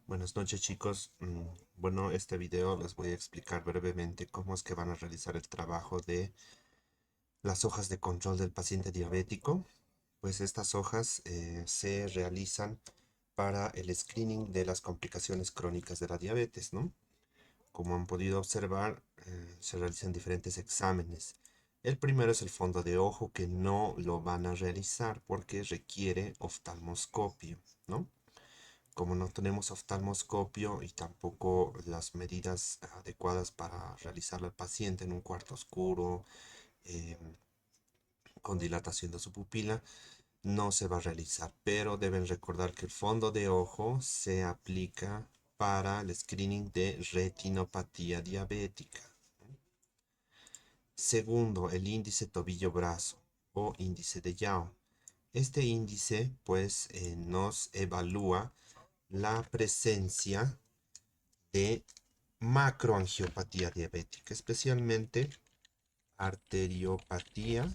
Buenas noches chicos. Bueno, este video les voy a explicar brevemente cómo es que van a realizar el trabajo de las hojas de control del paciente diabético. Pues estas hojas se realizan para el screening de las complicaciones crónicas de la diabetes, ¿no? Como han podido observar, se realizan diferentes exámenes. El primero es el fondo de ojo, que no lo van a realizar porque requiere oftalmoscopio, ¿no? Como no tenemos oftalmoscopio y tampoco las medidas adecuadas para realizarlo al paciente en un cuarto oscuro, eh, con dilatación de su pupila, no se va a realizar. Pero deben recordar que el fondo de ojo se aplica para el screening de retinopatía diabética. Segundo, el índice tobillo-brazo o índice de Yao. Este índice pues nos evalúa la presencia de macroangiopatía diabética, especialmente arteriopatía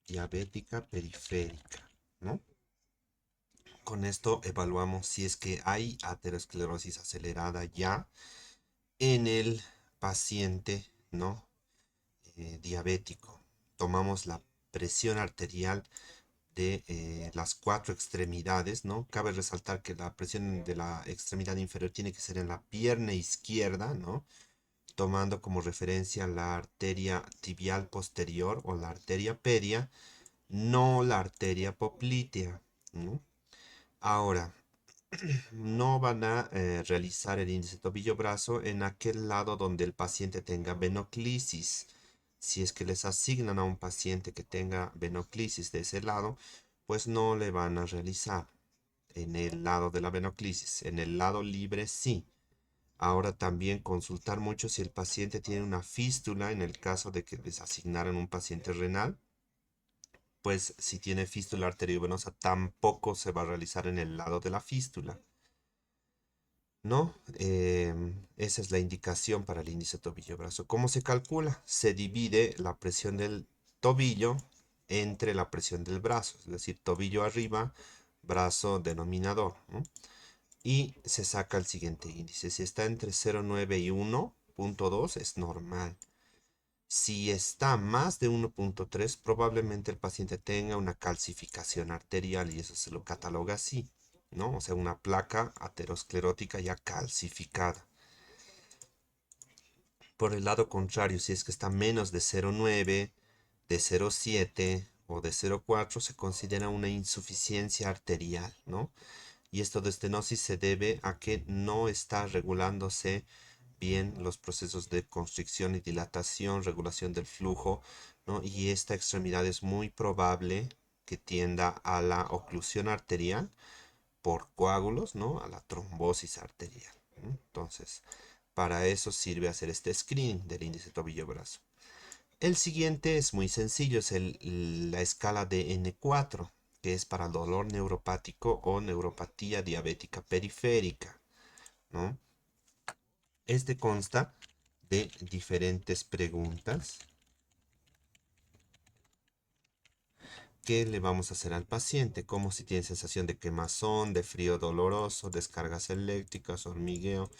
diabética periférica, ¿no? Con esto evaluamos si es que hay aterosclerosis acelerada ya en el paciente, ¿no? Diabético. Tomamos la presión arterial de las cuatro extremidades, ¿no? Cabe resaltar que la presión de la extremidad inferior tiene que ser en la pierna izquierda, ¿no? Tomando como referencia la arteria tibial posterior o la arteria pedia, no la arteria poplitea, ¿no? Ahora, no van a realizar el índice tobillo-brazo en aquel lado donde el paciente tenga venoclisis. Si es que les asignan a un paciente que tenga venoclisis de ese lado, pues no le van a realizar en el lado de la venoclisis. En el lado libre sí. Ahora también consultar mucho si el paciente tiene una fístula en el caso de que les asignaran un paciente renal. Pues si tiene fístula arteriovenosa tampoco se va a realizar en el lado de la fístula, ¿no? Esa es la indicación para el índice tobillo-brazo. ¿Cómo se calcula? Se divide la presión del tobillo entre la presión del brazo, es decir, tobillo arriba, brazo denominador, ¿no? Y se saca el siguiente índice. Si está entre 0,9 y 1,2 es normal. Si está más de 1,3, probablemente el paciente tenga una calcificación arterial y eso se lo cataloga así, ¿no? O sea, una placa aterosclerótica ya calcificada. Por el lado contrario, si es que está menos de 0,9, de 0,7 o de 0,4, se considera una insuficiencia arterial, ¿no? Y esto de estenosis se debe a que no está regulándose bien los procesos de constricción y dilatación, regulación del flujo, ¿no? Y esta extremidad es muy probable que tienda a la oclusión arterial por coágulos, ¿no? A la trombosis arterial, ¿no? Entonces, para eso sirve hacer este screening del índice tobillo-brazo. El siguiente es muy sencillo, es la escala de N4, que es para dolor neuropático o neuropatía diabética periférica, ¿no? Este consta de diferentes preguntas que le vamos a hacer al paciente, como si tiene sensación de quemazón, de frío doloroso, descargas eléctricas, hormigueo,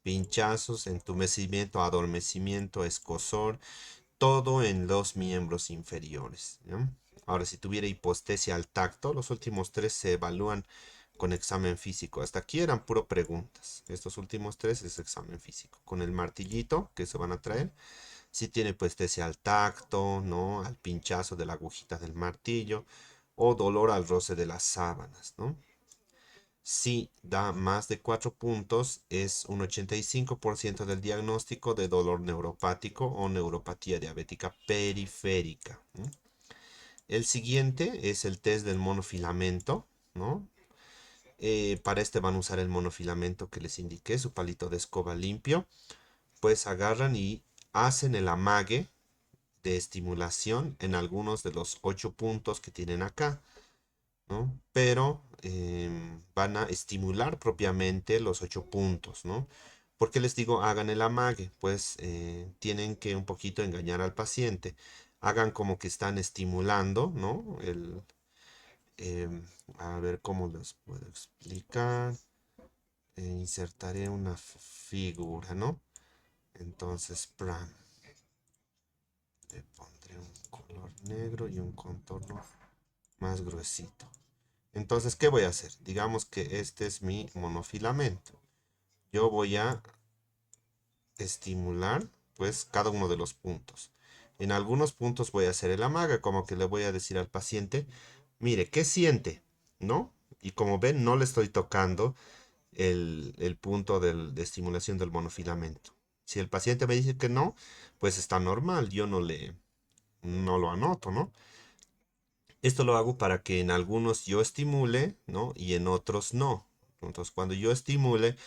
pinchazos, entumecimiento, adormecimiento, escozor, todo en los miembros inferiores, ¿no? Ahora, si tuviera hipostesia al tacto, los últimos tres se evalúan con examen físico. Hasta aquí eran puro preguntas. Estos últimos tres es examen físico. Con el martillito que se van a traer, si tiene hipostesia al tacto, ¿no? Al pinchazo de la agujita del martillo o dolor al roce de las sábanas, ¿no? Si da más de 4 puntos, es un 85% del diagnóstico de dolor neuropático o neuropatía diabética periférica, ¿no? El siguiente es el test del monofilamento, ¿no? Para este van a usar el monofilamento que les indiqué, su palito de escoba limpio. Pues agarran y hacen el amague de estimulación en algunos de los 8 puntos que tienen acá, ¿no? Pero van a estimular propiamente los 8 puntos, ¿no? ¿Por qué les digo hagan el amague? Pues tienen que un poquito engañar al paciente. Hagan como que están estimulando, ¿no? A ver cómo les puedo explicar. Insertaré una figura, ¿no? Entonces, pram, le pondré un color negro y un contorno más gruesito. Entonces, ¿qué voy a hacer? Digamos que este es mi monofilamento. Yo voy a estimular, pues, cada uno de los puntos. En algunos puntos voy a hacer el amague, como que le voy a decir al paciente, mire, ¿qué siente? ¿No? Y como ven, no le estoy tocando el punto de estimulación del monofilamento. Si el paciente me dice que no, pues está normal, yo no lo anoto, ¿no? Esto lo hago para que en algunos yo estimule, ¿no? Y en otros no. Entonces, cuando yo estimule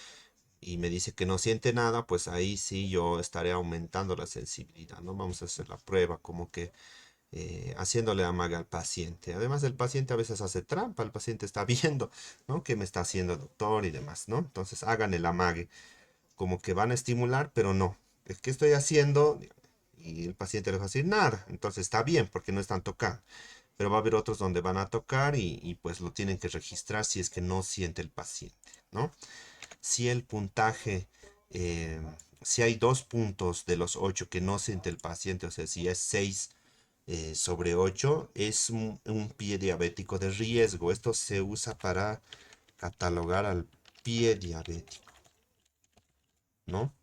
y me dice que no siente nada, pues ahí sí yo estaré aumentando la sensibilidad, ¿no? Vamos a hacer la prueba como que haciéndole amaga al paciente. Además, el paciente a veces hace trampa, el paciente está viendo, ¿no? ¿Qué me está haciendo el doctor y demás, ¿no? Entonces, hagan el amague, como que van a estimular, pero no. ¿Qué estoy haciendo? Y el paciente le va a decir nada. Entonces, está bien, porque no están tocando. Pero va a haber otros donde van a tocar y pues lo tienen que registrar si es que no siente el paciente, ¿no? Si el puntaje, eh, si hay 2 puntos de los 8 que no siente el paciente, o sea, si es 6 sobre 8 es un pie diabético de riesgo. Esto se usa para catalogar al pie diabético, ¿no?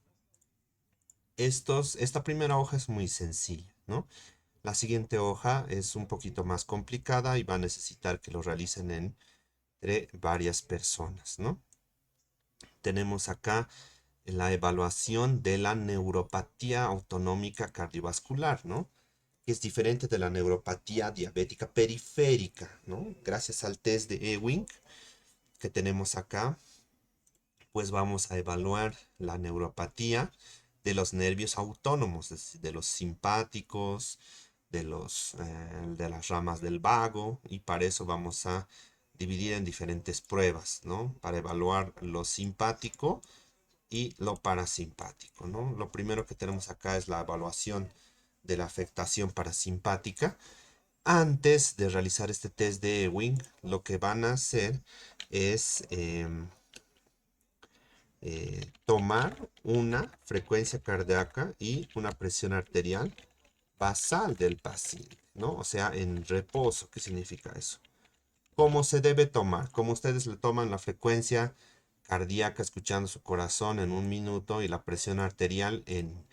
Esta primera hoja es muy sencilla, ¿no? La siguiente hoja es un poquito más complicada y va a necesitar que lo realicen entre varias personas, ¿no? Tenemos acá la evaluación de la neuropatía autonómica cardiovascular, ¿no? Que es diferente de la neuropatía diabética periférica, ¿no? Gracias al test de Ewing que tenemos acá, pues vamos a evaluar la neuropatía de los nervios autónomos, de los simpáticos, de las ramas del vago, y para eso vamos a dividir en diferentes pruebas, ¿no? Para evaluar lo simpático y lo parasimpático, ¿no? Lo primero que tenemos acá es la evaluación de la afectación parasimpática. Antes de realizar este test de Ewing, lo que van a hacer es tomar una frecuencia cardíaca y una presión arterial basal del paciente, ¿no? O sea, en reposo. ¿Qué significa eso? ¿Cómo se debe tomar? Como ustedes le toman la frecuencia cardíaca escuchando su corazón en 1 minuto y la presión arterial en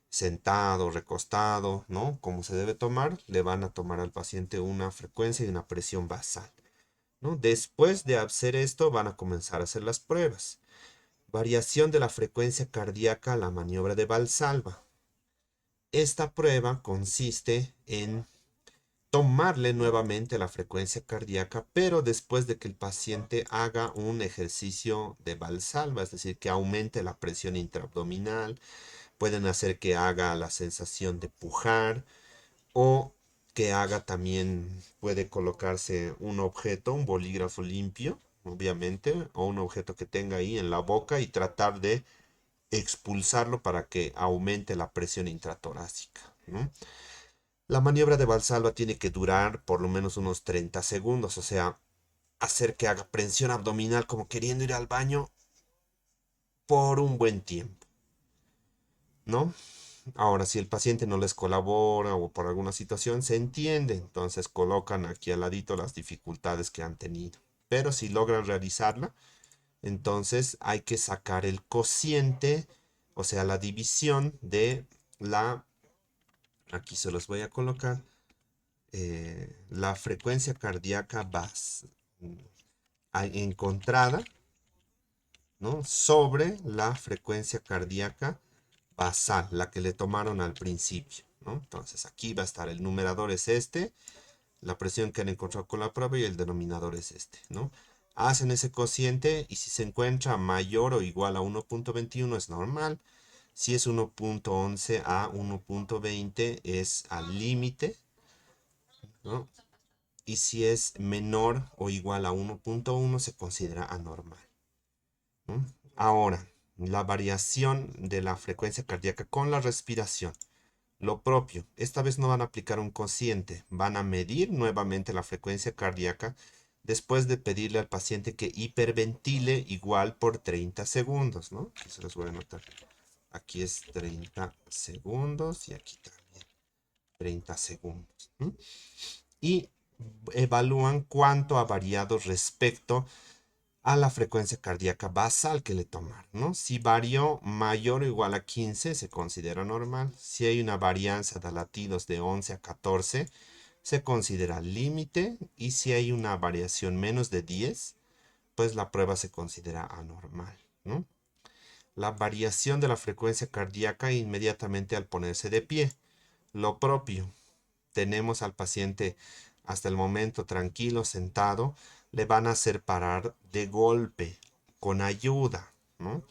sentado, recostado, ¿no? Como se debe tomar, le van a tomar al paciente una frecuencia y una presión basal, ¿no? Después de hacer esto, van a comenzar a hacer las pruebas. Variación de la frecuencia cardíaca a la maniobra de Valsalva. Esta prueba consiste en tomarle nuevamente la frecuencia cardíaca, pero después de que el paciente haga un ejercicio de Valsalva, es decir, que aumente la presión intraabdominal, pueden hacer que haga la sensación de pujar o que haga también, puede colocarse un objeto, un bolígrafo limpio, obviamente, o un objeto que tenga ahí en la boca y tratar de expulsarlo para que aumente la presión intratorácica, ¿no? La maniobra de Valsalva tiene que durar por lo menos unos 30 segundos, o sea, hacer que haga presión abdominal como queriendo ir al baño por un buen tiempo, ¿no? Ahora, si el paciente no les colabora o por alguna situación, se entiende, entonces colocan aquí al ladito las dificultades que han tenido. Pero si logran realizarla, entonces hay que sacar el cociente, o sea, la división de la, aquí se los voy a colocar, la frecuencia cardíaca encontrada, ¿no? Sobre la frecuencia cardíaca basal, la que le tomaron al principio, ¿no? Entonces aquí va a estar el numerador es este, la presión que han encontrado con la prueba y el denominador es este, ¿no? Hacen ese cociente y si se encuentra mayor o igual a 1.21 es normal. Si es 1.11 a 1.20 es al límite, ¿no? Y si es menor o igual a 1.1 se considera anormal, ¿no? Ahora, la variación de la frecuencia cardíaca con la respiración. Lo propio, esta vez no van a aplicar un cociente, van a medir nuevamente la frecuencia cardíaca después de pedirle al paciente que hiperventile igual por 30 segundos, ¿no? Aquí se los voy a anotar. Aquí es 30 segundos y aquí también 30 segundos. ¿Mm? Y evalúan cuánto ha variado respecto a la frecuencia cardíaca basal que le tomaron, ¿no? Si varió mayor o igual a 15, se considera normal. Si hay una varianza de latidos de 11 a 14, se considera límite. Y si hay una variación menos de 10, pues la prueba se considera anormal, ¿no? La variación de la frecuencia cardíaca inmediatamente al ponerse de pie. Lo propio, tenemos al paciente hasta el momento tranquilo, sentado, le van a hacer parar de golpe, con ayuda, ¿no?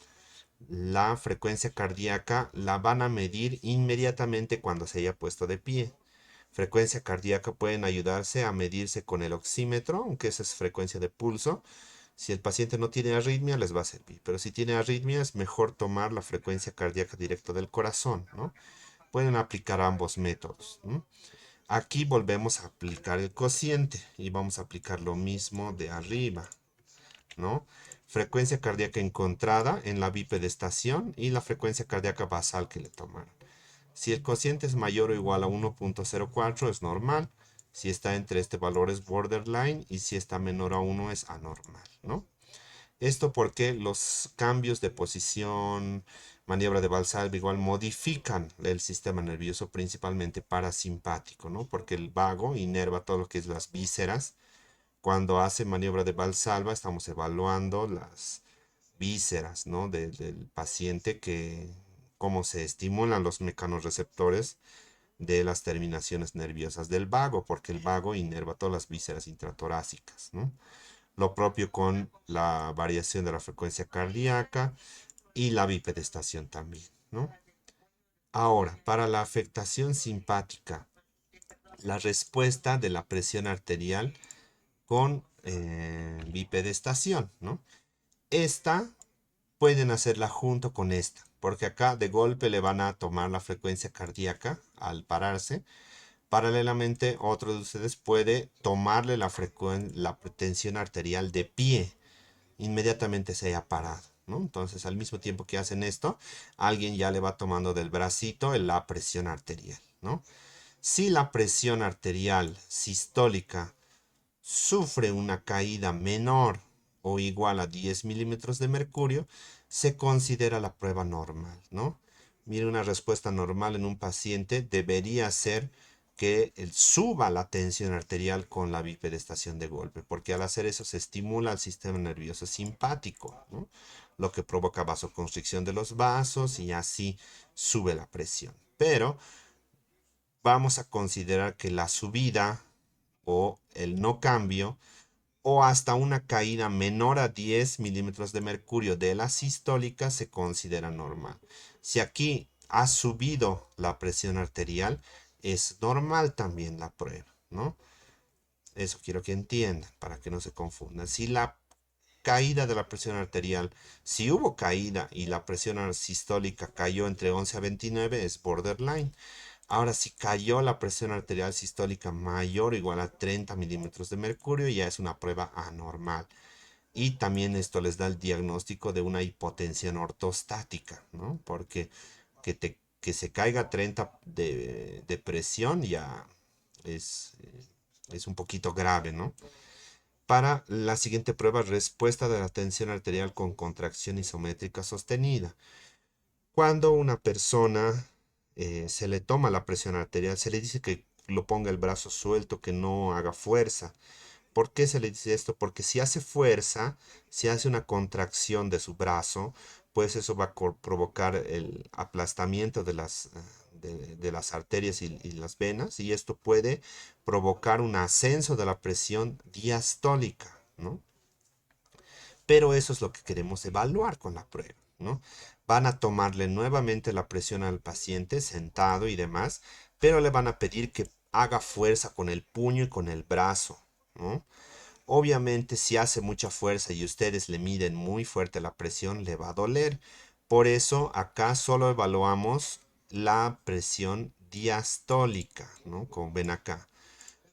La frecuencia cardíaca la van a medir inmediatamente cuando se haya puesto de pie. Frecuencia cardíaca pueden ayudarse a medirse con el oxímetro, aunque esa es frecuencia de pulso. Si el paciente no tiene arritmia, les va a servir. Pero si tiene arritmia, es mejor tomar la frecuencia cardíaca directa del corazón, ¿no? Pueden aplicar ambos métodos, ¿no? Aquí volvemos a aplicar el cociente y vamos a aplicar lo mismo de arriba, ¿no? Frecuencia cardíaca encontrada en la bipedestación y la frecuencia cardíaca basal que le tomaron. Si el cociente es mayor o igual a 1.04 es normal. Si está entre este valor es borderline y si está menor a 1 es anormal, ¿no? Esto porque los cambios de posición, maniobra de Valsalva igual modifican el sistema nervioso principalmente parasimpático, ¿no? Porque el vago inerva todo lo que es las vísceras. Cuando hace maniobra de Valsalva estamos evaluando las vísceras, ¿no? Del paciente, que cómo se estimulan los mecanorreceptores de las terminaciones nerviosas del vago, porque el vago inerva todas las vísceras intratorácicas, ¿no? Lo propio con la variación de la frecuencia cardíaca y la bipedestación también, ¿no? Ahora, para la afectación simpática, la respuesta de la presión arterial con bipedestación, ¿no? Esta pueden hacerla junto con esta, porque acá de golpe le van a tomar la frecuencia cardíaca al pararse. Paralelamente, otro de ustedes puede tomarle la tensión arterial de pie, inmediatamente se haya parado, ¿no? Entonces, al mismo tiempo que hacen esto, alguien ya le va tomando del bracito la presión arterial, ¿no? Si la presión arterial sistólica sufre una caída menor o igual a 10 milímetros de mercurio, se considera la prueba normal, ¿no? Mire, una respuesta normal en un paciente debería ser que él suba la tensión arterial con la bipedestación de golpe, porque al hacer eso se estimula el sistema nervioso simpático, ¿no? Lo que provoca vasoconstricción de los vasos y así sube la presión. Pero vamos a considerar que la subida o el no cambio o hasta una caída menor a 10 milímetros de mercurio de la sistólica se considera normal. Si aquí ha subido la presión arterial, es normal también la prueba, ¿no? Eso quiero que entiendan para que no se confundan. Si la caída de la presión arterial, si hubo caída y la presión sistólica cayó entre 11 a 29, es borderline. Ahora, si cayó la presión arterial sistólica mayor o igual a 30 milímetros de mercurio, ya es una prueba anormal. Y también esto les da el diagnóstico de una hipotensión ortostática, ¿no? Porque que se caiga 30 de presión ya es un poquito grave, ¿no? Para la siguiente prueba, respuesta de la tensión arterial con contracción isométrica sostenida. Cuando una persona se le toma la presión arterial, se le dice que lo ponga el brazo suelto, que no haga fuerza. ¿Por qué se le dice esto? Porque si hace fuerza, si hace una contracción de su brazo, pues eso va a provocar el aplastamiento de las arterias y las venas, y esto puede provocar un ascenso de la presión diastólica, ¿no? Pero eso es lo que queremos evaluar con la prueba, ¿no? Van a tomarle nuevamente la presión al paciente sentado y demás, pero le van a pedir que haga fuerza con el puño y con el brazo, ¿no? Obviamente, si hace mucha fuerza y ustedes le miden muy fuerte la presión, le va a doler. Por eso acá solo evaluamos la presión diastólica, ¿no? Como ven acá.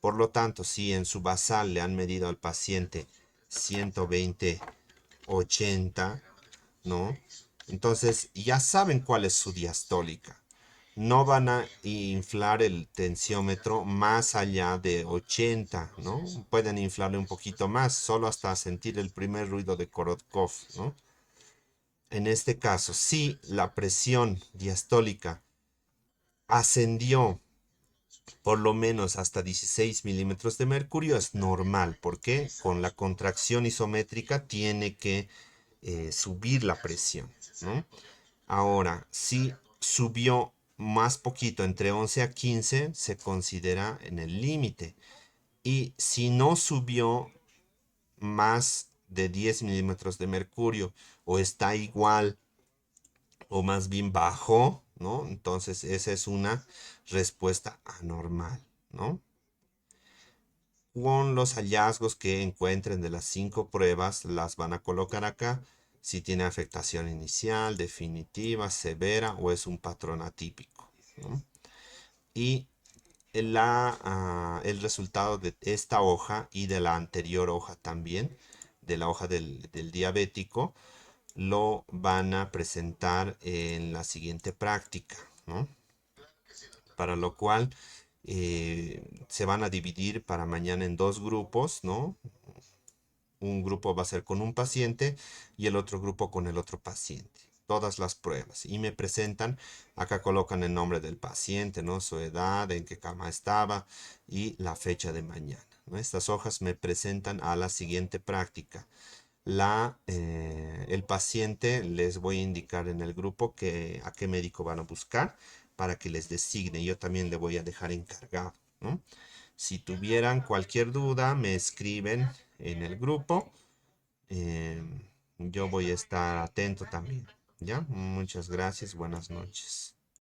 Por lo tanto, si en su basal le han medido al paciente 120/80, ¿no? Entonces ya saben cuál es su diastólica. No van a inflar el tensiómetro más allá de 80, ¿no? Pueden inflarle un poquito más, solo hasta sentir el primer ruido de Korotkov, ¿no? En este caso, si la presión diastólica ascendió por lo menos hasta 16 milímetros de mercurio, es normal, porque con la contracción isométrica tiene que subir la presión, ¿no? Ahora, si subió más poquito, entre 11 a 15, se considera en el límite. Y si no subió más de 10 milímetros de mercurio o está igual o más bien bajó, ¿no? Entonces esa es una respuesta anormal, ¿no? Con los hallazgos que encuentren de las 5 pruebas, las van a colocar acá. Si tiene afectación inicial, definitiva, severa o es un patrón atípico, ¿no? Y el resultado de esta hoja y de la anterior hoja también, de la hoja del diabético, lo van a presentar en la siguiente práctica, ¿no? Para lo cual se van a dividir para mañana en 2 grupos, ¿no? Un grupo va a ser con un paciente y el otro grupo con el otro paciente. Todas las pruebas. Y me presentan, acá colocan el nombre del paciente, ¿no? Su edad, en qué cama estaba y la fecha de mañana, ¿no? Estas hojas me presentan a la siguiente práctica. El paciente les voy a indicar en el grupo a qué médico van a buscar para que les designe. Yo también le voy a dejar encargado, ¿no? Si tuvieran cualquier duda, me escriben en el grupo. Yo voy a estar atento también. ¿Ya? Muchas gracias. Buenas noches.